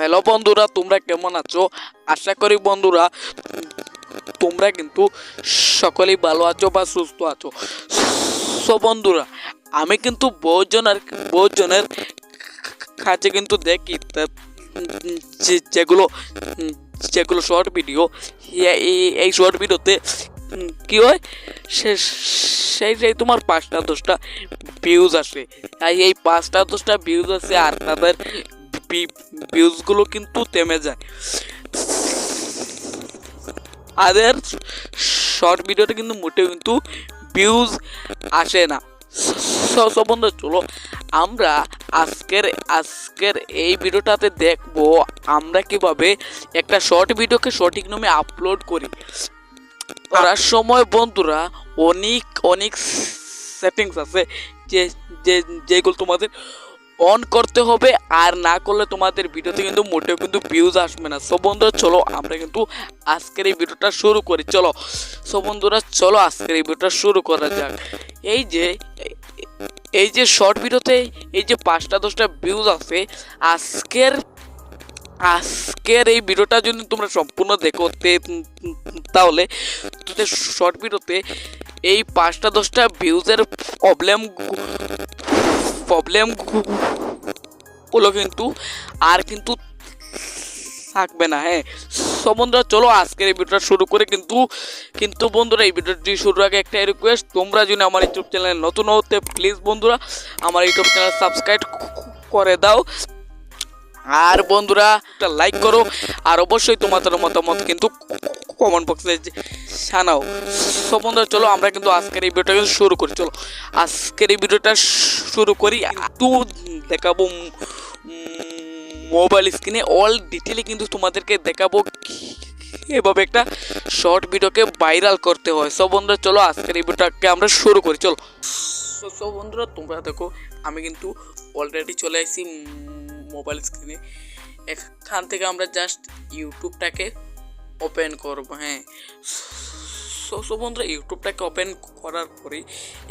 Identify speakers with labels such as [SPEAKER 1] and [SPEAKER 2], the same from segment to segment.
[SPEAKER 1] Hello বন্ধুরা, তোমরা কেমন আছো? আশা করি বন্ধুরা তোমরা কিন্তু সকলেই ভালো আছো বা সুস্থ আছো। সো বন্ধুরা, আমি কিন্তু বহুজনের কাছে কিন্তু দেখি যেগুলো যেগুলো শর্ট ভিডিও, এই শর্ট ভিডিওতে কি হয়, সেই তোমার 5টা 10টা ভিউজ আসে। এই 5টা 10টা ভিউজ আসে আর তাদের ভিউজগুলো কিন্তু থেমে যায়। তাদের শর্ট ভিডিওতে কিন্তু মোটেও কিন্তু ভিউজ আসে না। বন্ধু চলো আমরা আজকের এই ভিডিওটাতে দেখবো আমরা কিভাবে একটা শর্ট ভিডিওকে সঠিক নিয়মে আপলোড করি। করার সময় বন্ধুরা অনেক সেটিংস আছে যেগুলো তোমাদের অন করতে হবে, আর না করলে তোমাদের ভিডিওতে কিন্তু মোটেও কিন্তু ভিউজ আসবে না। সো বন্ধুরা চলো আমরা কিন্তু আজকের এই ভিডিওটা শুরু করি। চলো আজকের এই ভিডিওটা শুরু করা যাক। এই যে শর্ট ভিডিওতে এই যে 5টা 10টা ভিউজ আছে, আজকের এই ভিডিওটা যদি তোমরা সম্পূর্ণ দেখো তাহলে শর্ট ভিডিওতে এই 5টা 10টা ভিউজের প্রবলেম গুলো কিন্তু আর কিন্তু থাকবে না। হ্যাঁ, সো বন্ধুরা চলো আজকের এই ভিডিওটা শুরু করে। কিন্তু বন্ধুরা এই ভিডিওটি শুরুর আগে একটা রিকোয়েস্ট, তোমরা যদি আমার ইউটিউব চ্যানেলে নতুন হতে প্লিজ বন্ধুরা আমার ইউটিউব চ্যানেল সাবস্ক্রাইব করে দাও, আর বন্ধুরা একটা লাইক করো, আর অবশ্যই তোমাদের মতামত কিন্তু কমেন্ট বক্সে জানাও। সো বন্ধুরা চলো আমরা কিন্তু আজকের এই ভিডিওটা শুরু করি। চলো আজকের এই ভিডিওটা শুরু করি। একটু দেখাবো মোবাইল স্ক্রিনে অল ডিটেলে, কিন্তু তোমাদেরকে দেখাবো এভাবে একটা শর্ট ভিডিওকে ভাইরাল করতে হয়। সো বন্ধুরা চলো আজকের এই ভিডিওটাকে আমরা শুরু করি। চলো সো বন্ধুরা তোমরা দেখো আমি কিন্তু অলরেডি চলে আসছি মোবাইল স্ক্রিনে। এখান থেকে আমরা জাস্ট ইউটিউবটাকে ওপেন করব। হ্যাঁ, সো বন্ধুরা ইউটিউবটাকে ওপেন করার পরে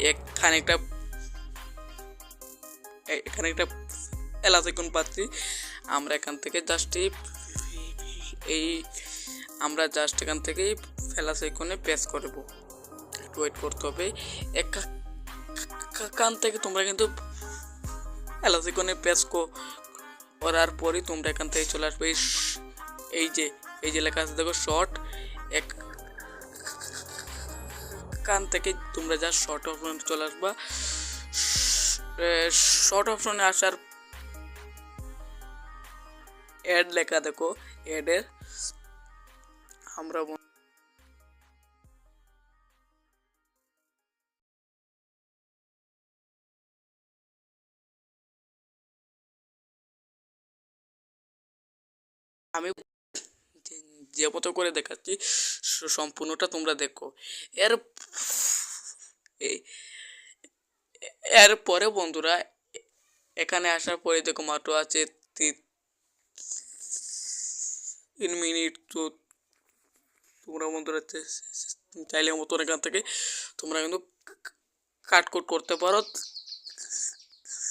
[SPEAKER 1] এখানে একটা প্লাস আইকন পাচ্ছি। আমরা এখান থেকে জাস্ট এখান থেকে প্লাস আইকনে প্রেস করব। একটু ওয়েট করতে হবে। এখান থেকে তোমরা কিন্তু প্লাস আইকনে প্রেস করার পরে তোমরা এখান থেকে চলে আসবে এই যে লেখা আছে দেখো শর্ট। এখান থেকে তোমরা যা শর্ট অপশনে চলে আসবা। শর্ট অপশনে আসার অ্যাড লেখা দেখো, অ্যাডের আমরা আমি যে মতো করে দেখাচ্ছি সম্পূর্ণটা তোমরা দেখো। এরপরে বন্ধুরা এখানে আসার পরে দেখো মাত্র আছে 3 মিনিট। তো তোমরা বন্ধুরা চাইলে মতন এখান থেকে তোমরা কিন্তু কাট করতে পারো।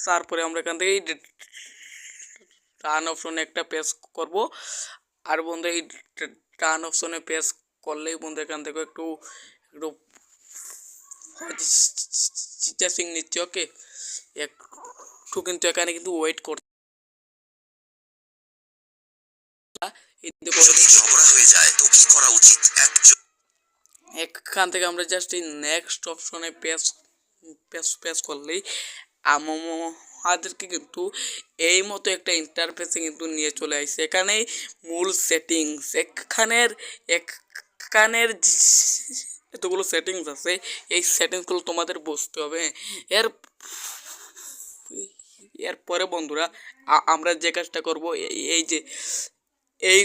[SPEAKER 1] তারপরে আমরা এখান থেকে টার্ন অপশনে একটা প্রেস করব। আর বন্ধু এই টার্ন অপশনে প্রেস করলেই বন্ধু এখান থেকে একটু প্রসেসিং নিচ্ছে। ওকে, একটু কিন্তু এখানে কিন্তু ওয়েট করতে এখান থেকে আমরা জাস্ট এই নেক্সট অপশনে প্রেস করলেই আমাদেরকে কিন্তু এই মতো একটা ইন্টারফেসে কিন্তু নিয়ে চলে আসছে। এখানে মূল সেটিংস, এখানের এতগুলো সেটিংস আছে, এই সেটিংসগুলো তোমাদের বুঝতে হবে। এরপরে বন্ধুরা আমরা যে কাজটা করব, এই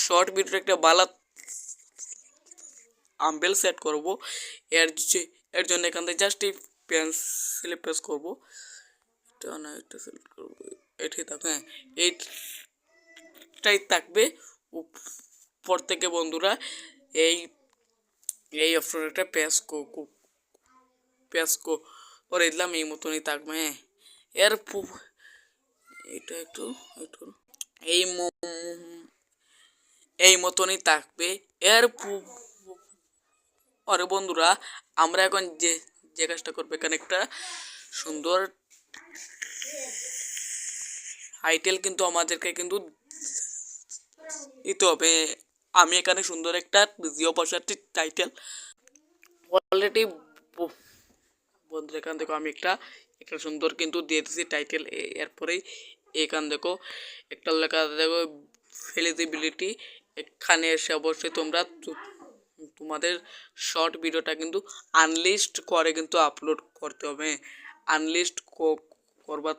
[SPEAKER 1] শর্ট ভিডিওর একটা বালা আম্বেল সেট করব। এর জন্য এখান থেকে জাস্ট এই পেন্সিলে প্রেস করব। এটা সিলেক্ট করব, এটাই থাকবে। হ্যাঁ, এইটাই থাকবে উপর থেকে বন্ধুরা এই অপশনটা প্রেস করে দিলাম, এই মতনই থাকবে। হ্যাঁ, এটা একটু এই এই মতনই থাকবে। এর পরে বন্ধুরা আমরা এখন যে যে কাজটা করবো, এখানে একটা সুন্দর টাইটেল কিন্তু আমাদেরকে কিন্তু দিতে হবে। আমি এখানে সুন্দর একটা জিও ভাষার টাইটেল অলরেডি বন্ধুরা এখান দেখো আমি একটা একটা সুন্দর কিন্তু দিয়ে দিচ্ছি টাইটেল। এরপরেই এখান দেখো একটা লেখা দেখো ফেলিজিবিলিটি। এখানে এসে অবশ্যই তোমরা তোমাদের শর্ট ভিডিওটা কিন্তু আনলিস্ট করে কিন্তু আপলোড করতে হবে। আনলিস্ট করবার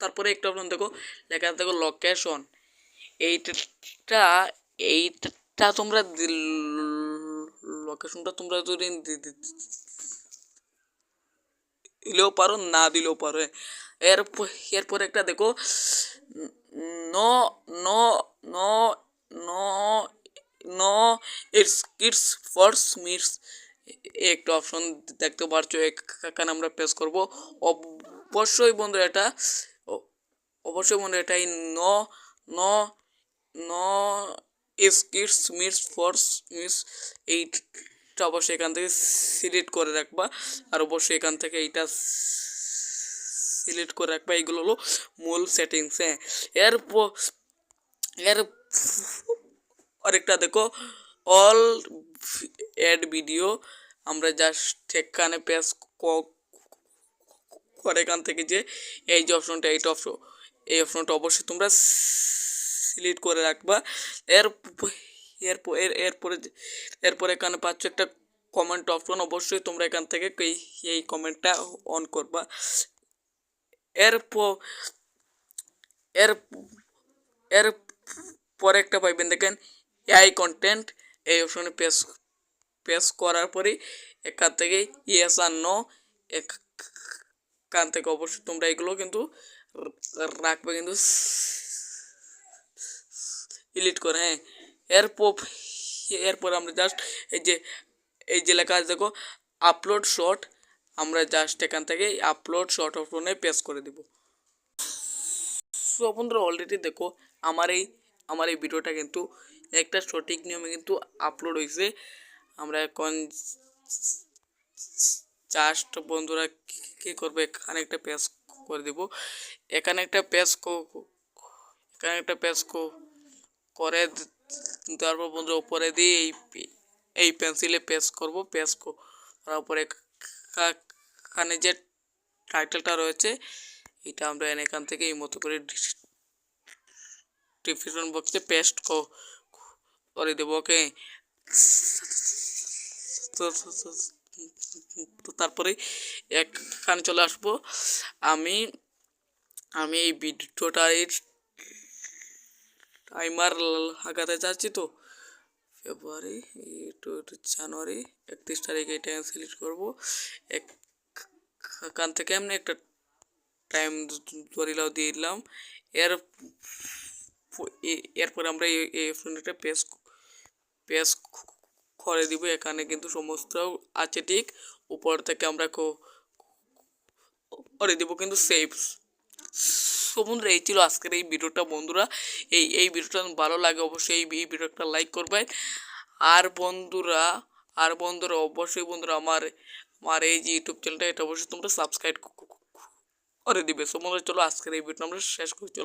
[SPEAKER 1] তারপরে একটা অপশন দেখো লেখা দেখো লোকেশন। এইটা এইটা তোমরা লোকেশনটা তোমরা যদি দিলেও পারো, না দিলেও পারো। এরপরে একটা দেখো no no no no no it's force meets একটা অপশন দেখতে পারছো। এখানে আমরা প্রেস করব। অবশ্যই বন্ধু এটা অবশ্যই বন্ধু এটাই no no no it's meets force meets এইটা অবশ্যই এখান থেকে সিলেক্ট করে রাখবা। আর অবশ্যই এখান থেকে এইটা সিলেক্ট করে রাখবা। এইগুলো হলো মূল সেটিংস। হ্যাঁ, এর আরেকটা দেখো অল অ্যাড ভিডিও। আমরা জাস্ট এখানে প্রেস করে এখান থেকে যে এই যে অপশনটা এই অপশনটা অবশ্যই তোমরা সিলেক্ট করে রাখবা। এর এরপরে এরপরে এখানে পাচ্ছ একটা কমেন্ট অপশন। অবশ্যই তোমরা এখান থেকে এই কমেন্টটা অন করবা। এর এর এর পরে একটা পাইবেন দেখেন এআই কন্টেন্ট। এই অপশনে প্রেস করার পরে এখান থেকে ইয়েস আর নো এখান থেকে অবশ্যই তোমরা এগুলো কিন্তু রাখবে কিন্তু ডিলিট করে। হ্যাঁ, এরপর আমরা জাস্ট এই যে লেখা আছে দেখো আপলোড শর্ট। আমরা জাস্ট এখান থেকে আপলোড শর্ট অপশনে প্রেস করে দেব। সো বন্ধুরা অলরেডি দেখো আমার এই ভিডিওটা কিন্তু একটা সঠিক নিয়মে কিন্তু আপলোড হয়েছে। আমরা এখন জাস্ট বন্ধুরা কী করবে, এখানে একটা পেজ করে দেব। এখানে একটা পেজ করে দেওয়ার পর বন্ধুরা উপরে দিয়ে এই পেন্সিলে পেজ করব। পেজ করার পরে এখানে যে টাইটেলটা রয়েছে এটা আমরা এখান থেকে এই মতো করে ডিসক্রিপশন বক্সে পেস্ট করে দেবো। ওকে, তো তারপরে এখানে চলে আসবো। আমি আমি এই ভিডিওটার টাইমার লাগাতে চাচ্ছি। তো ফেব্রুয়ারি জানুয়ারি 31 তারিখে এটা সিলেক্ট করবো। এখান থেকে আমি একটা টাইম ধরিলাও দিয়ে দিলাম। এরপরে আমরা এই অপশনটা পেজ করে দিব। এখানে কিন্তু সমস্ত আছে ঠিক। উপর থেকে আমরা করে দিব কিন্তু সেভ। সো বন্ধুরা এই ছিল আজকের এই ভিডিওটা। বন্ধুরা এই ভিডিওটা ভালো লাগে অবশ্যই এই ভিডিওটা লাইক করবেন। আর বন্ধুরা অবশ্যই বন্ধুরা আমার এই যে ইউটিউব চ্যানেলটা এটা অবশ্যই তোমরা সাবস্ক্রাইব করে দিবে। সো বন্ধুরা চলো আজকের এই ভিডিওটা আমরা শেষ করি। চলো।